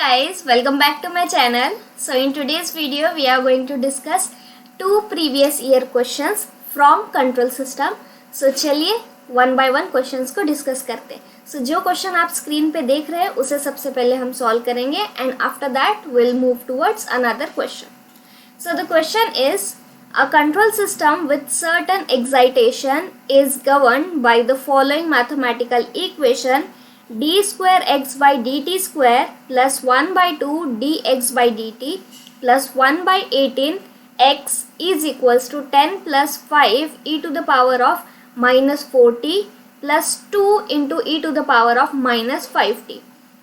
guys, welcome back to my channel. So in today's video we are going to discuss two previous year questions from control system. So चलिए one by one questions को discuss करते हैं. So जो question आप screen पे देख रहे हैं उसे सबसे पहले हम सॉल्व करेंगे and after that will move towards another question. So the question is, a control system with certain excitation is governed by the following mathematical equation: d square x by dt square plus 1 by 2 dx by dt plus 1 by 18 x is equals to 10 plus 5 e to the power of minus 40 plus 2 into e to the power of minus 5t.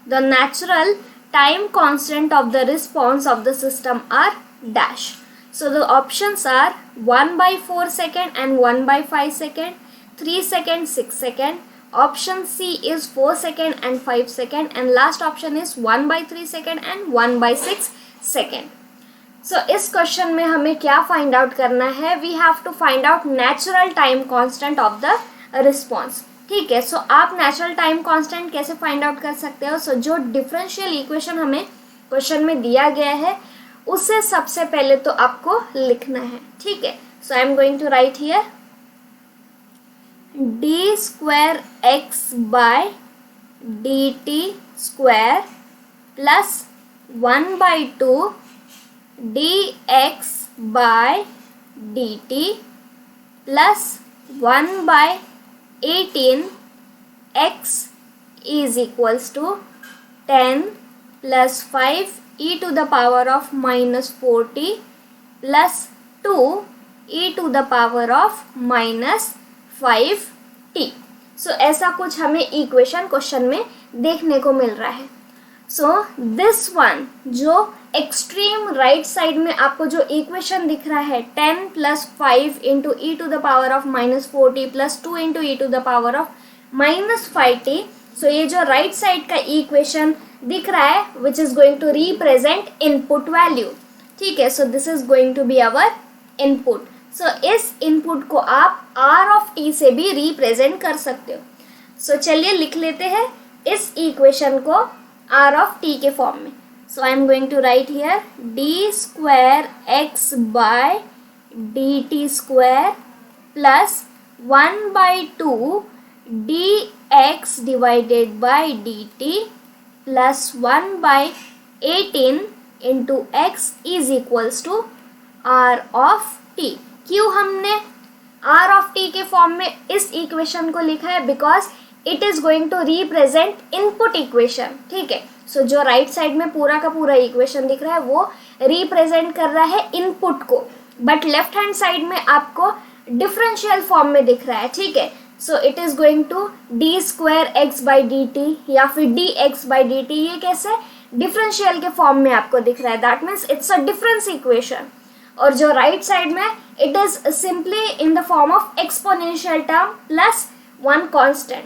The natural time constant of the response of the system are dash. So the options are 1 by 4 second and 1 by 5 second, 3 second, 6 second. Option C is 4 second and 5 second, and last option is 1 by 3 second and 1 by 6 second. So इस question में हमें क्या find out करना है? We have to find out natural time constant of the response. ठीक है, so आप natural time constant कैसे फाइंड आउट कर सकते हो? सो जो डिफरेंशियल इक्वेशन हमें क्वेश्चन में दिया गया है उसे सबसे पहले तो आपको लिखना है. ठीक है, so I am going to write here d square x by dt square plus 1 by 2 dx by dt plus 1 by 18 x is equals to 10 plus 5 e to the power of minus 40 plus 2 e to the power of minus 5t. सो ऐसा कुछ हमें equation question में देखने को मिल रहा है. So this one जो एक्सट्रीम राइट साइड में आपको जो इक्वेशन दिख रहा है 10 plus 5 into e to the power of minus 40 plus 2 into e to the power of minus 5t. So ये जो राइट साइड का इक्वेशन दिख रहा है which is going to represent input value. ठीक है, so this is going to be our input. So इस input को आप आर ऑफ टी से भी रिप्रेजेंट कर सकते हो. सो चलिए लिख लेते हैं इस इक्वेशन को आर ऑफ टी के फॉर्म में. So I am going to write here d square x by d t square plus 1 by 2 d x divided by D t plus 1 by 18 into x is equals to R of T. क्यों हमने R of T के form में इस equation को लिखा है? Because it is going to represent input equation. ठीक है, सो जो राइट साइड में पूरा का पूरा इक्वेशन दिख रहा है वो रिप्रेजेंट कर रहा है इनपुट को, बट लेफ्ट हैंड साइड में आपको डिफरेंशियल फॉर्म में दिख रहा है. ठीक है, so it is going to D square X by D T या फिर D x by D T. ये कैसे डिफरेंशियल के फॉर्म में आपको दिख रहा है? That means it's a difference equation. और जो राइट साइड में it is simply in the form of exponential term plus one constant.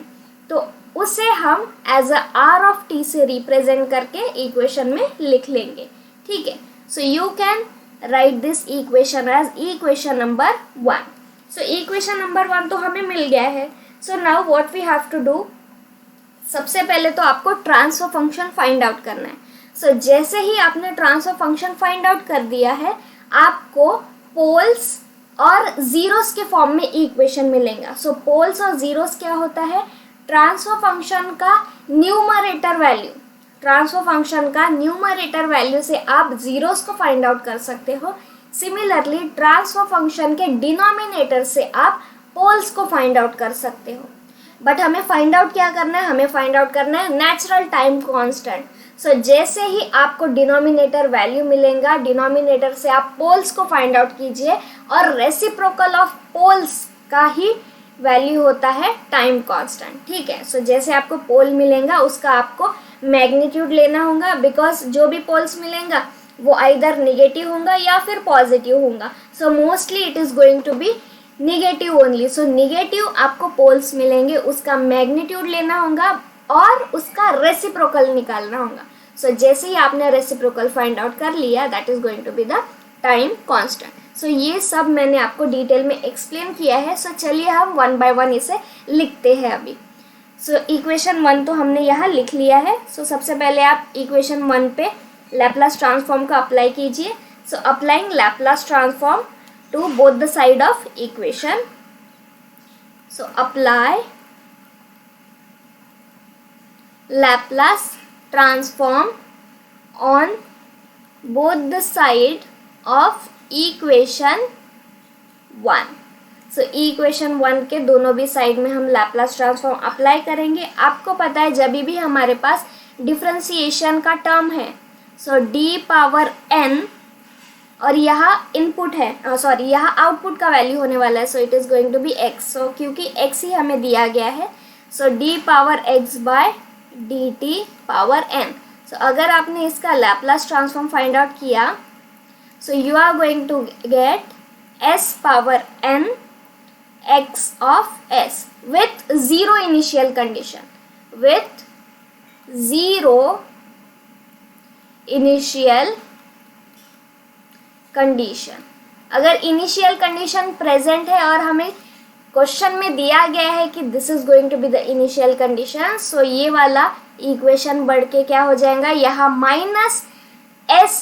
तो उसे हम as a R of T से रिप्रेजेंट करके इक्वेशन में लिख लेंगे. ठीक है, so you can write this equation as equation number 1. So equation number 1 तो हमें मिल गया है. So now what we have to do, सबसे पहले तो आपको ट्रांसफर फंक्शन फाइंड आउट करना है. सो जैसे ही आपने ट्रांसफर फंक्शन फाइंड आउट कर दिया है आपको पोल्स और जीरोस के फॉर्म में इक्वेशन मिलेगा. सो पोल्स और जीरोस क्या होता है? ट्रांसफर फंक्शन का न्यूमरेटर वैल्यू. ट्रांसफर फंक्शन का न्यूमरेटर वैल्यू से आप जीरोस को फाइंड आउट कर सकते हो. सिमिलरली ट्रांसफर फंक्शन के डिनोमिनेटर से आप पोल्स को फाइंड आउट कर सकते हो. बट हमें फाइंड आउट क्या करना है? हमें फाइंड आउट करना है नेचुरल टाइम कांस्टेंट. सो जैसे ही आपको डिनोमिनेटर वैल्यू मिलेगा, डिनोमिनेटर से आप पोल्स को फाइंड आउट कीजिए और रेसिप्रोकल ऑफ पोल्स का ही वैल्यू होता है टाइम कांस्टेंट. ठीक है, सो जैसे आपको पोल मिलेगा उसका आपको मैग्नीट्यूड लेना होगा, बिकॉज जो भी पोल्स मिलेगा वो आइदर निगेटिव होगा या फिर पॉजिटिव होगा. So mostly it is going to be negative only. So negative आपको पोल्स मिलेंगे उसका मैग्नीट्यूड लेना होगा और उसका रेसिप्रोकल निकालना होगा. सो जैसे ही आपने रेसिप्रोकल फाइंड आउट कर लिया that is going to be the time constant. So ये सब मैंने आपको डिटेल में एक्सप्लेन किया है. सो चलिए हम वन बाय वन इसे लिखते हैं अभी. सो इक्वेशन 1 तो हमने यहाँ लिख लिया है. सो सबसे पहले आप इक्वेशन 1 पे लैपलास ट्रांसफॉर्म का अप्लाई कीजिए. So applying Laplace transform to both the side of equation. So apply Laplace transform on both the side of equation 1. So equation 1 के दोनों भी साइड में हम लैपलास ट्रांसफॉर्म अप्लाई करेंगे. आपको पता है जब भी हमारे पास डिफरेंशिएशन का टर्म है, सो डी पावर n और यहाँ इनपुट है, सॉरी यहाँ आउटपुट का वैल्यू होने वाला है. So it is going to be x. So क्योंकि x ही हमें दिया गया है, so d power x by d t power n. So अगर आपने इसका लैपलास ट्रांसफॉर्म फाइंड आउट किया, so you are going to get s power n x of s with zero initial condition. With zero initial condition. अगर initial condition present है और हमें question में दिया गया है कि this is going to be the initial condition, so ये वाला इक्वेशन बढ़ के क्या हो जाएगा, यहाँ minus s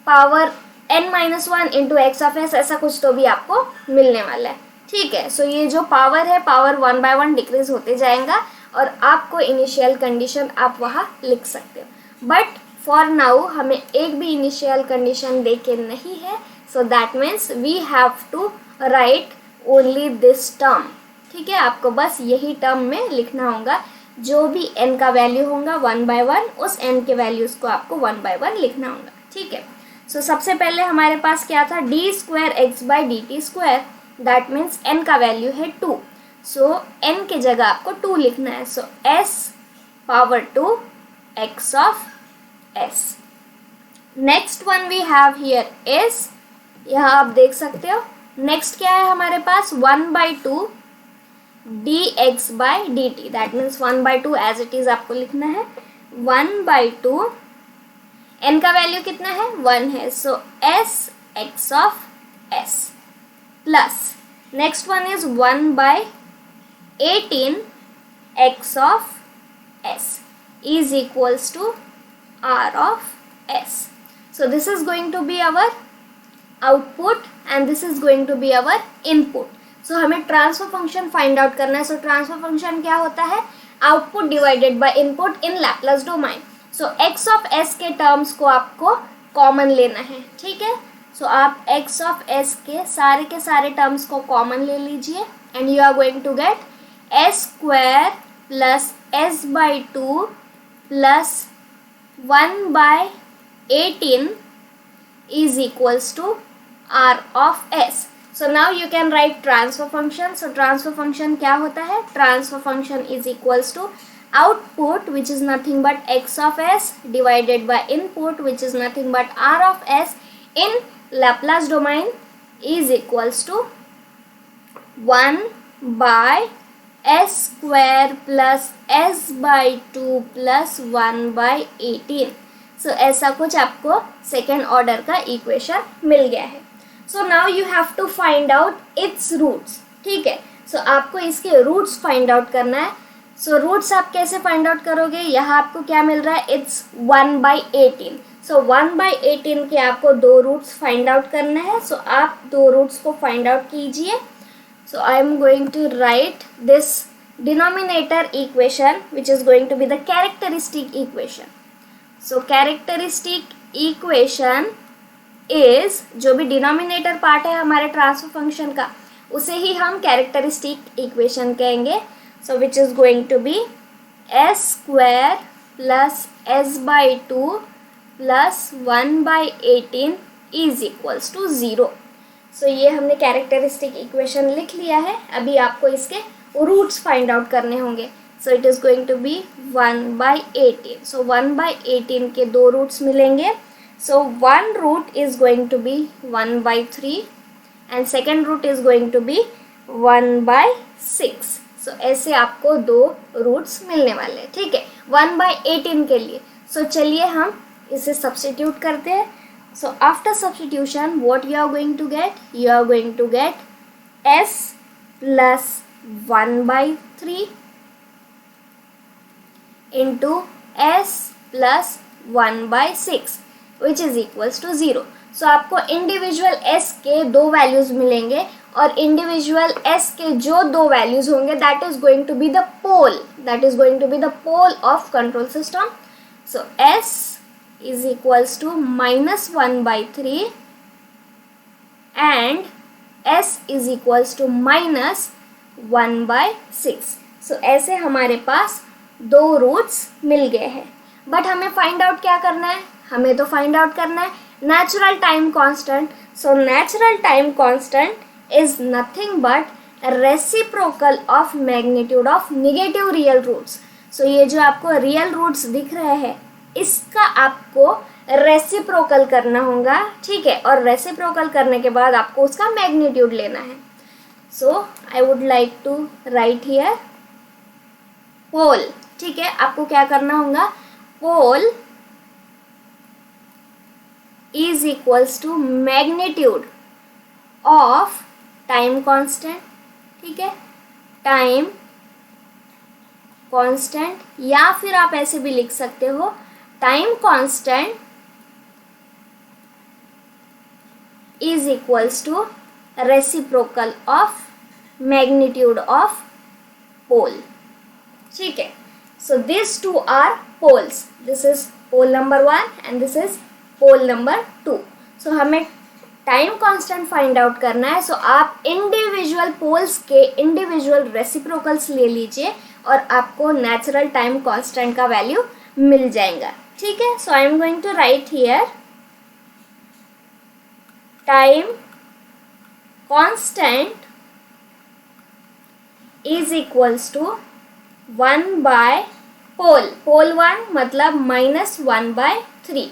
power n-1 into x of s, ऐसा कुछ तो भी आपको मिलने वाला है. ठीक है. सो ये जो पावर है, पावर 1 बाय 1 डिक्रीज होते जाएगा और आपको इनिशियल कंडीशन आप वहाँ लिख सकते हो. बट फॉर नाउ हमें एक भी इनिशियल कंडीशन दे के नहीं है. So that means we have to write only this term. ठीक है. आपको बस यही टर्म में लिखना होगा. जो भी n का वैल्यू होगा 1 बाय 1, उस n के वैल्यूज़ को आपको 1 बाय 1 लिखना होगा. ठीक है. सो सबसे पहले हमारे पास क्या था, D square X by D t square. That means n का वैल्यू है 2. सो n की जगह आपको 2 लिखना है. So s power 2 x of s. Next one we have here is, यहाँ आप देख सकते हो. नेक्स्ट क्या है हमारे पास, 1 by 2 d x by D t. That means 1 by 2 as it is आपको लिखना है. 1 बाई 2, n का वैल्यू कितना है, 1 है. So s x of s plus next one is 1 by 18 x of s is equals to r of s. So this is going to be our output and this is going to be our input. So हमें transfer function find out करना है. सो transfer function क्या होता है, output divided by input in Laplace domain. So x of s के terms को आपको common लेना है. ठीक है. सो आप x ऑफ s के सारे टर्म्स को कॉमन ले लीजिए and you are going to get s square plus s by 2 plus 1 by 18 is equals to r of s. So now you can write transfer function. So transfer function क्या होता है, transfer function is equals to output which is nothing but x of s divided by input which is nothing but r of s in Laplace domain is equals to 1 by s square plus s by 2 plus 1 by 18. सो ऐसा कुछ आपको second order का equation मिल गया है. So now you have to find out its roots. ठीक है. सो आपको इसके रूट्स फाइंड आउट करना है. सो रूट्स आप कैसे फाइंड आउट करोगे, यहाँ आपको क्या मिल रहा है, इट्स 1 बाई 18. सो 1 बाई 18 के आपको 2 रूट्स फाइंड आउट करना है. सो आप 2 रूट्स को फाइंड आउट कीजिए. So I am going to write this denominator equation which is going to be the characteristic equation. So characteristic equation is, जो भी denominator part है हमारे ट्रांसफर फंक्शन का, उसे ही हम कैरेक्टरिस्टिक इक्वेशन कहेंगे. So which is going to be s square plus s by 2 plus 1 by 18 is equals to 0. So ये हमने कैरेक्टरिस्टिक इक्वेशन लिख लिया है. अभी आपको इसके रूट्स फाइंड आउट करने होंगे. So it is going to be 1 by 18. So 1 by 18 के 2 रूट्स मिलेंगे. So 1 root is going to be 1 by 3 and second root is going to be 1 by 6. So ऐसे आपको 2 रूट्स मिलने वाले हैं. ठीक है. 1 बाई 18 के लिए. सो चलिए हम इसे सब्स्टिट्यूट करते हैं. So after substitution what you are going to get, you are going to get s plus 1 by 3 into s plus 1/6 which is equals to 0. सो आपको इंडिविजुअल s के दो वैल्यूज मिलेंगे और इंडिविजुअल s के जो दो वैल्यूज होंगे that is going to be the pole of control system. So s is equals to -1/3 and s is equals to -1/6. सो ऐसे हमारे पास दो रूट्स मिल गए हैं. बट हमें फाइंड आउट क्या करना है? हमें तो फाइंड आउट करना है natural time constant. So natural time constant is nothing but reciprocal of magnitude of negative real roots. So ये जो आपको रियल रूट्स दिख रहे हैं इसका आपको रेसिप्रोकल करना होगा, ठीक है. और रेसिप्रोकल करने के बाद आपको उसका मैग्नीट्यूड लेना है. So I would like to write here pole, ठीक है. आपको क्या करना होगा? Pole is equals to magnitude of time constant, ठीक है. टाइम कांस्टेंट या फिर आप ऐसे भी लिख सकते हो time constant is equals to reciprocal of magnitude of pole, ठीक है. So these two are poles. This is pole number 1 and this is pole number 2. So हमें टाइम कांस्टेंट फाइंड आउट करना है. सो आप इंडिविजुअल पोल्स के individual reciprocals ले लीजिए और आपको नेचुरल टाइम कांस्टेंट का वैल्यू मिल जाएगा, ठीक है. So I am going to write here time constant is equals to 1/पोल. पोल 1 मतलब -1/3.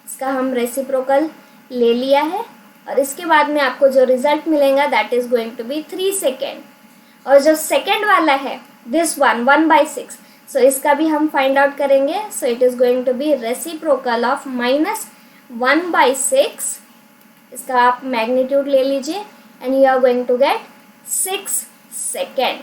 इसका हम रेसिप्रोकल ले लिया है और इसके बाद में आपको जो रिजल्ट मिलेगा that is going to be 3 second. और जो सेकेंड वाला है दिस 1/6. सो इसका भी हम फाइंड आउट करेंगे. So it is going to be reciprocal of -1/6. इसका आप मैग्नीट्यूड ले लीजिए and you are going to get 6 second.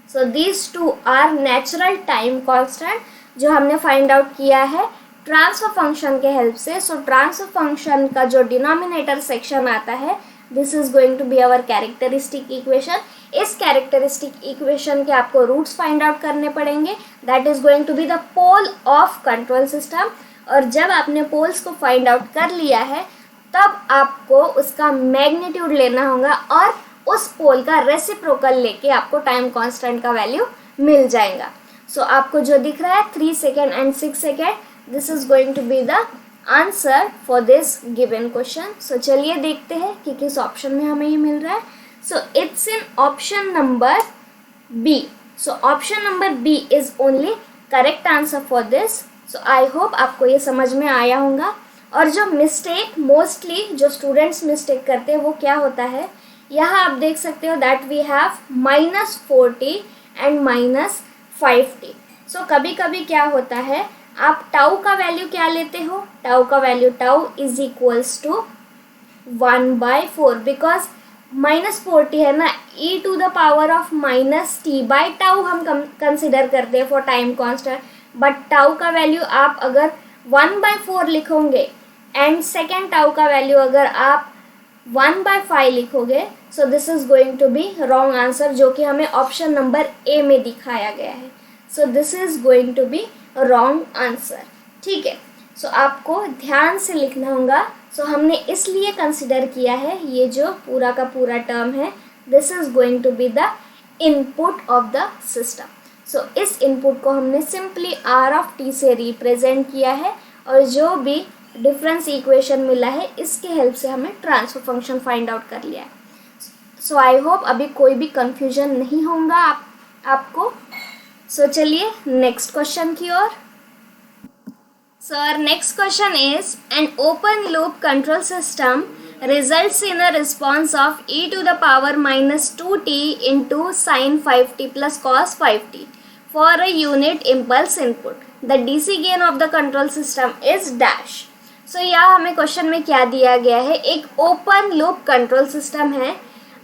So these two are natural time constant जो हमने फाइंड आउट किया है ट्रांसफर फंक्शन के हेल्प से. सो ट्रांसफर फंक्शन का जो डिनोमिनेटर सेक्शन आता है this is going to be our characteristic equation. इस कैरेक्टरिस्टिक इक्वेशन के आपको रूट्स फाइंड आउट करने पड़ेंगे. That is going to be the pole of control system. और जब आपने पोल्स को फाइंड आउट कर लिया है तब आपको उसका मैग्नीट्यूड लेना होगा और उस पोल का रेसिप्रोकल लेके आपको टाइम कांस्टेंट का वैल्यू मिल जाएगा. सो आपको जो दिख रहा है 3 second and 6 second this is going to be the answer for this given question. So चलिए देखते हैं कि किस ऑप्शन में हमें ये मिल रहा है. So it's in option number B. So option number B is only correct answer for this. So I hope आपको ये समझ में आया होगा. और जो मिस्टेक मोस्टली जो स्टूडेंट्स मिस्टेक करते हैं वो क्या होता है, यहाँ आप देख सकते हो दैट वी हैव -40 एंड -50. सो कभी कभी क्या होता है आप टाउ का वैल्यू क्या लेते हो? टाउ का value tau is equals to 1/4 because -40 है ना, e to the power of -t/टाउ हम कंसिडर करते हैं for time constant. But tau का वैल्यू आप अगर 1/4 लिखोगे एंड सेकेंड टाउ का वैल्यू अगर आप 1/5 लिखोगे so this is going to be wrong answer जो कि हमें ऑप्शन नंबर ए में दिखाया गया है. So this is going to be wrong answer, ठीक है. सो आपको ध्यान से लिखना होगा. सो हमने इसलिए कंसिडर किया है ये जो पूरा का पूरा टर्म है this is going to be the input of the system. So इस इनपुट को हमने सिंपली r(t) से रिप्रेजेंट किया है और जो भी डिफरेंस इक्वेशन मिला है इसके हेल्प से हमें ट्रांसफर फंक्शन फाइंड आउट कर लिया है. सो आई होप अभी कोई भी कंफ्यूजन नहीं होगा आपको. सो चलिए नेक्स्ट क्वेश्चन की ओर. So our next question is an open loop control system results in a response of e to the power -2t into sin 5t plus cos 5t for a unit impulse input. The DC gain of the control system is dash. So यहाँ हमें question में क्या दिया गया है, एक open loop control system है.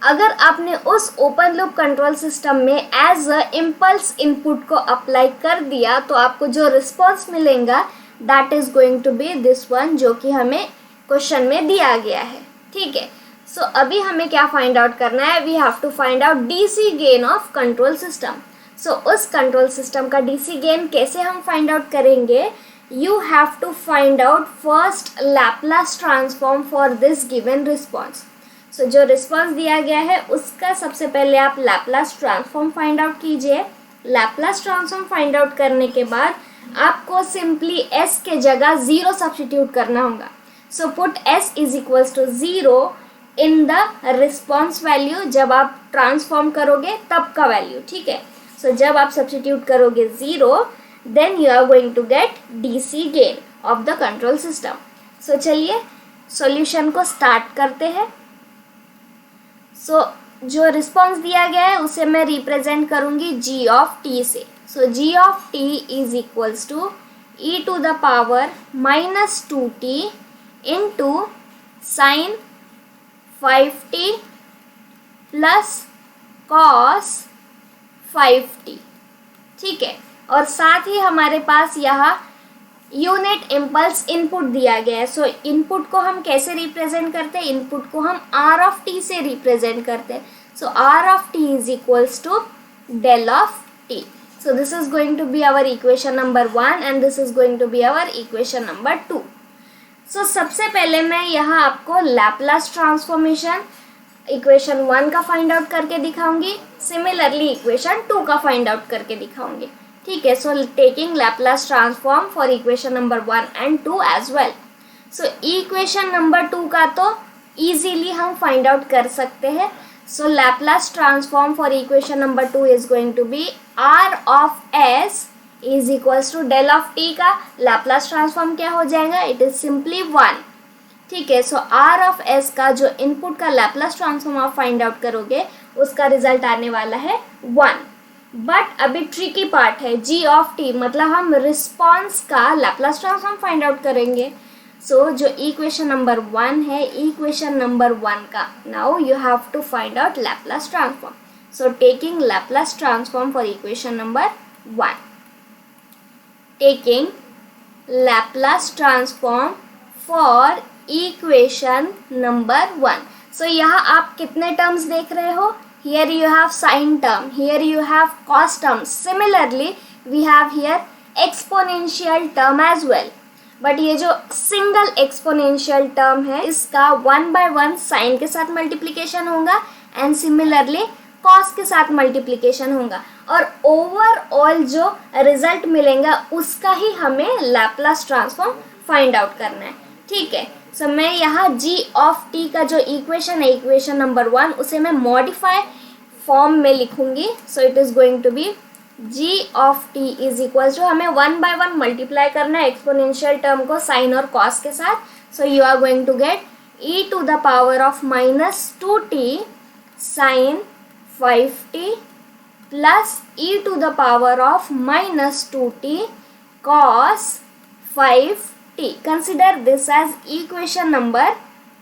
अगर आपने उस ओपन लूप कंट्रोल सिस्टम में एज अ इम्पल्स इनपुट को अप्लाई कर दिया तो आपको जो रिस्पॉन्स मिलेगा that is going to be this one, जो कि हमें क्वेश्चन में दिया गया है। ठीक है, सो अभी हमें क्या फाइंड आउट करना है, we have to find out DC gain of control system. So उस कंट्रोल सिस्टम का डीसी गेन कैसे हम फाइंड आउट करेंगे, you have to find out first Laplace transform for this given response. So जो response दिया गया है उसका सबसे पहले आप लैपलास ट्रांसफॉर्म फाइंड आउट कीजिए। लैपलास ट्रांसफॉर्म फाइंड आउट करने के बाद आपको सिंपली s के जगह 0 सब्स्टिट्यूट करना होगा। So put s is equals to 0 in the response value, जब आप ट्रांसफॉर्म करोगे तब का वैल्यू। ठीक है, सो जब आप सब्स्टिट्यूट करोगे 0 then you are going to get DC gain of the control system. So चलिए सॉल्यूशन को स्टार्ट करते हैं। सो जो रिस्पॉन्स दिया गया है उसे मैं रिप्रेजेंट करूंगी g ऑफ t से। So g of t is equals to e to the power -2t into sine 5t plus cos 5t। ठीक है, और साथ ही हमारे पास यहाँ यूनिट इम्पल्स इनपुट दिया गया है। सो इनपुट को हम कैसे रिप्रेजेंट करते हैं, इनपुट को हम r ऑफ t से रिप्रेजेंट करते हैं। So r of t is equals to del of t। So this is going to be our equation number 1 and this is going to be our equation number 2। So सबसे पहले मैं यहाँ आपको Laplace transformation equation 1 का find out करके दिखाऊंगी, similarly equation 2 का find out करके दिखाऊंगी। ठीक है, so taking Laplace transform for equation number 1 and 2 as well. So equation number 2 का तो इजीली हम फाइंड आउट कर सकते हैं। So Laplace transform for equation number 2 is going to be r of s is equals to del of t का Laplace transform क्या हो जाएगा, इट इज सिंपली 1। ठीक है, सो r ऑफ s का जो इनपुट का लैपलास ट्रांसफॉर्म आप फाइंड आउट करोगे उसका रिजल्ट आने वाला है 1। बट अभी ट्रिकी पार्ट है, g ऑफ t मतलब हम रिस्पॉन्स का लैपलास ट्रांसफॉर्म फाइंड आउट करेंगे। सो जो इक्वेशन नंबर 1 है, इक्वेशन नंबर 1 का now you have to find out Laplace transform. So taking Laplace transform for equation number 1, taking Laplace transform for equation number 1। So यहाँ आप कितने terms देख रहे हो, here you have sine term, here you have cos term, similarly we have here exponential term as well। But ये जो single exponential term है इसका 1/1 साइन के साथ मल्टीप्लिकेशन होगा एंड सिमिलरली कॉस के साथ मल्टीप्लिकेशन होगा, और ओवरऑल जो रिजल्ट मिलेगा उसका ही हमें लैपलास ट्रांसफॉर्म फाइंड आउट करना है। ठीक है, सो मैं यहाँ g ऑफ t का जो इक्वेशन है इक्वेशन नंबर 1 उसे मैं मॉडिफाई फॉर्म में लिखूंगी। So it is going to be g of t is equal to, हमें 1/1 मल्टीप्लाई करना है एक्सपोनेंशियल टर्म को साइन और कॉस के साथ। So you are going to get e to the power of -2t sine 5t plus e to the power of -2t cos 5t। Consider this as equation number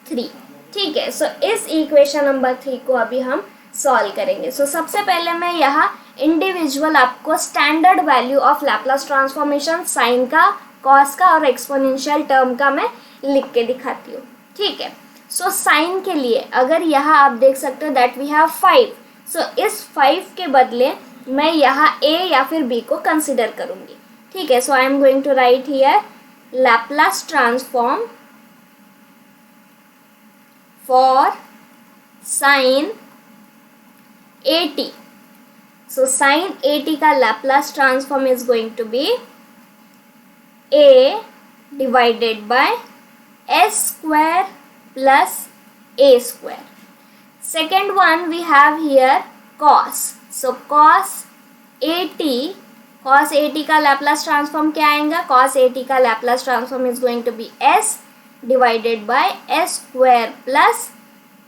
3। ठीक है, सो इस equation number 3 को अभी हम solve करेंगे। सो सबसे पहले मैं यहाँ इंडिविजुअल आपको standard value of Laplace transformation sine का, कॉस का और एक्सपोनेंशियल टर्म का मैं लिख के दिखाती हूँ। ठीक है, सो साइन के लिए अगर यहाँ आप देख सकते हो दैट वी हैव 5। सो इस 5 के बदले मैं यहाँ a या फिर b को कंसिडर करूँगी। ठीक है, so I am going to write here Laplace transform for sine 80। So sine 80 का Laplace transform is going to be a divided by s square plus a square. Second one we have here cos. So cos 80 का Laplace transform क्या आएगा, cos 80 का Laplace transform is going to be s divided by s square plus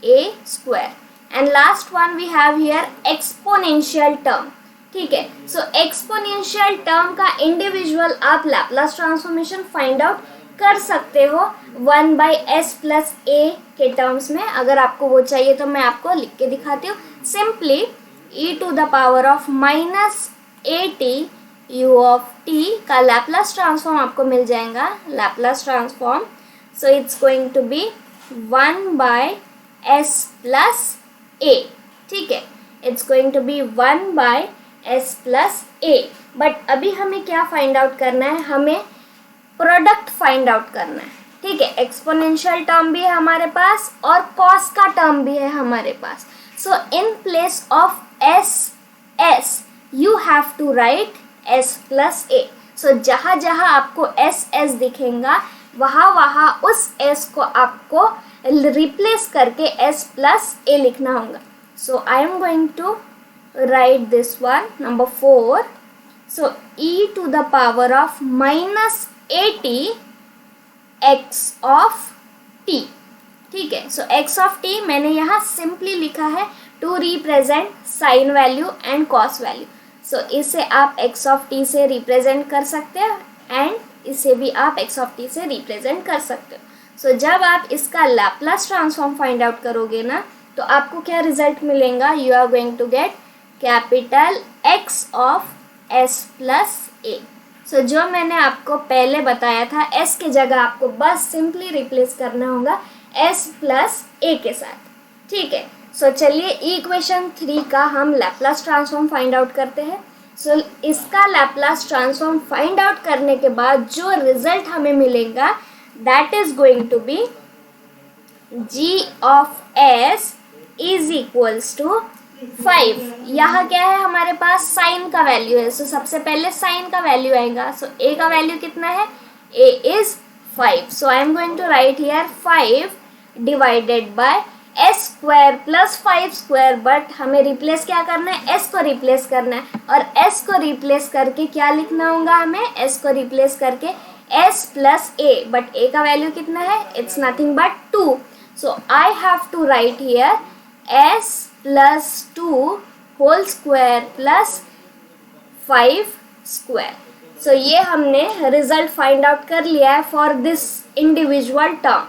a square. And last one we have here exponential term. ठीक है, सो exponential term का individual आप Laplace transformation find out कर सकते हो 1/s प्लस a के terms में। अगर आपको वो चाहिए तो मैं आपको लिख के दिखाती हूँ। Simply e to the power of minus at u of t का लैपलास ट्रांसफॉर्म आपको मिल जाएगा, Laplace transform. So it's going to be 1/s plus a, ठीक है, it's going to be 1/s plus a। But अभी हमें क्या find out करना है, हमें प्रोडक्ट फाइंड आउट करना है, ठीक है। एक्सपोनेंशियल टर्म भी है हमारे पास और कॉस का टर्म भी है हमारे पास। So in place of s you have to write s plus a। So जहाँ जहाँ आपको s दिखेगा वहाँ उस s को आपको रिप्लेस करके s प्लस a लिखना होगा। So I am going to write this one, number 4। So e to the power of minus 80 x of t, ठीक है। सो x ऑफ t मैंने यहाँ सिंपली लिखा है to represent sine value and cos value. So इसे आप x of t से represent कर सकते हो एंड इसे भी आप x ऑफ t से रिप्रेजेंट कर सकते हो। सो जब आप इसका लैपलास ट्रांसफॉर्म फाइंड आउट करोगे ना तो आपको क्या रिजल्ट मिलेगा, you are going to get capital x of s plus a। So जो मैंने आपको पहले बताया था, s के जगह आपको बस सिंपली रिप्लेस करना होगा s प्लस a के साथ, ठीक है। सो चलिए इक्वेशन 3 का हम लैपलास ट्रांसफॉर्म फाइंड आउट करते हैं। सो इसका लैपलास ट्रांसफॉर्म फाइंड आउट करने के बाद जो रिजल्ट हमें मिलेगा that is going to be g of s is equals to 5। यहाँ क्या है हमारे पास, साइन का वैल्यू है। सो सबसे पहले साइन का वैल्यू आएगा। सो a का वैल्यू कितना है, a is 5। So I am going to write here 5 divided by s square plus 5 square. But हमें रिप्लेस क्या करना है, s को रिप्लेस करना है। और s को रिप्लेस करके क्या लिखना होगा हमें, s को रिप्लेस करके s plus a। But a का वैल्यू कितना है, it's nothing but 2। So I have to write here s plus 2 whole square plus 5 square. So ये हमने रिजल्ट फाइंड आउट कर लिया है for this individual term.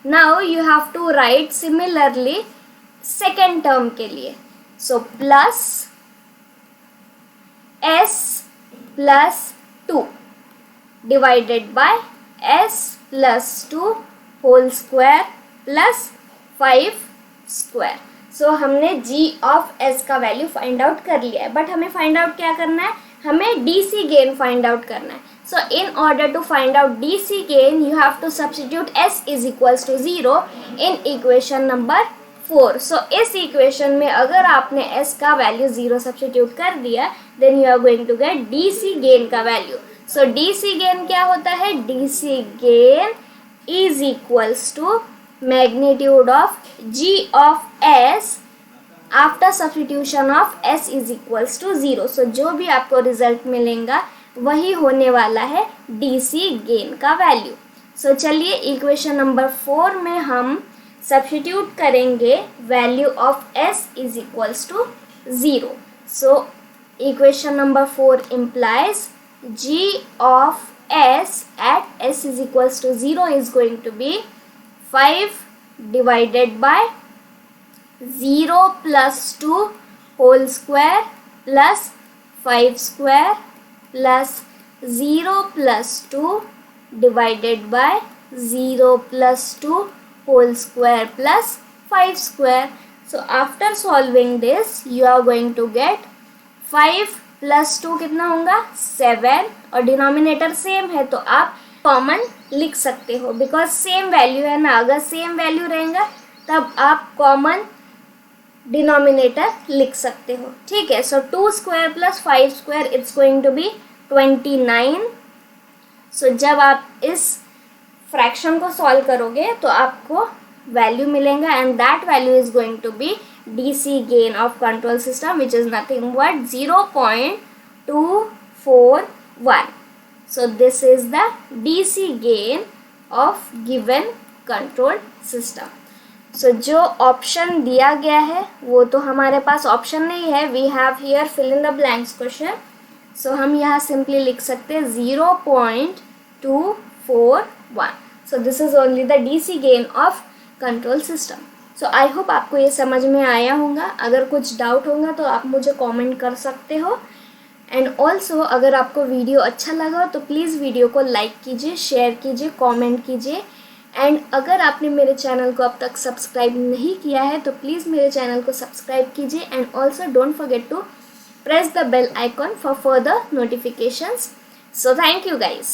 Now you have to write similarly second term के लिए। So plus s plus 2 divided by s plus 2 whole square plus 5 square. So हमने g of s का value find out कर लिया है। But हमें find out क्या करना है, हमें dc गेन फाइंड आउट करना है। So in order to find out dc gain you have to substitute s is equals to 0 in equation number 4। So इस इक्वेशन में अगर आपने s का वैल्यू 0 सब्स्टिट्यूट कर दिया then you are going to get dc gain का value. So dc gain क्या होता है, dc gain is equals to magnitude of g of s after substitution of s is equals to 0। सो जो भी आपको result मिलेगा वही होने वाला है dc गेन का वैल्यू। सो चलिए इक्वेशन नंबर 4 में हम सब्स्टिट्यूट करेंगे value of s is equals to 0। So equation number 4 implies g of s at s is equals to 0 is going to be 5 divided by 0 plus 2 whole square plus 5 square plus 0 plus 2 divided by 0 plus 2 whole square plus 5 square। So after solving this you are going to get 5 plus 2 कितना होगा 7 और denominator same है तो आप common लिख सकते हो because same value है ना। अगर सेम वैल्यू रहेगा तब आप कॉमन डिनोमिनेटर लिख सकते हो, ठीक है। So 2 square plus 5 square it's going to be 29। So जब आप इस फ्रैक्शन को सॉल्व करोगे तो आपको वैल्यू मिलेगा and that value is going to be DC gain of control system which is nothing but 0.241। So this is the DC gain of given control system। So जो option दिया गया है वो तो हमारे पास ऑप्शन नहीं है, we have here fill in the blanks question। So हम यहाँ सिंपली लिख सकते हैं 0.241 1. So this is only the DC gain of control system. So I hope आपको ये समझ में आया होगा. अगर कुछ डाउट होगा तो आप मुझे कमेंट कर सकते हो. एंड ऑल्सो अगर आपको वीडियो अच्छा लगा तो प्लीज़ वीडियो को लाइक कीजिए, शेयर कीजिए, कमेंट कीजिए. एंड अगर आपने मेरे चैनल को अब तक सब्सक्राइब नहीं किया है तो प्लीज़ मेरे चैनल को सब्सक्राइब कीजिए. And also don't forget to press the bell icon for further notifications. So thank you guys.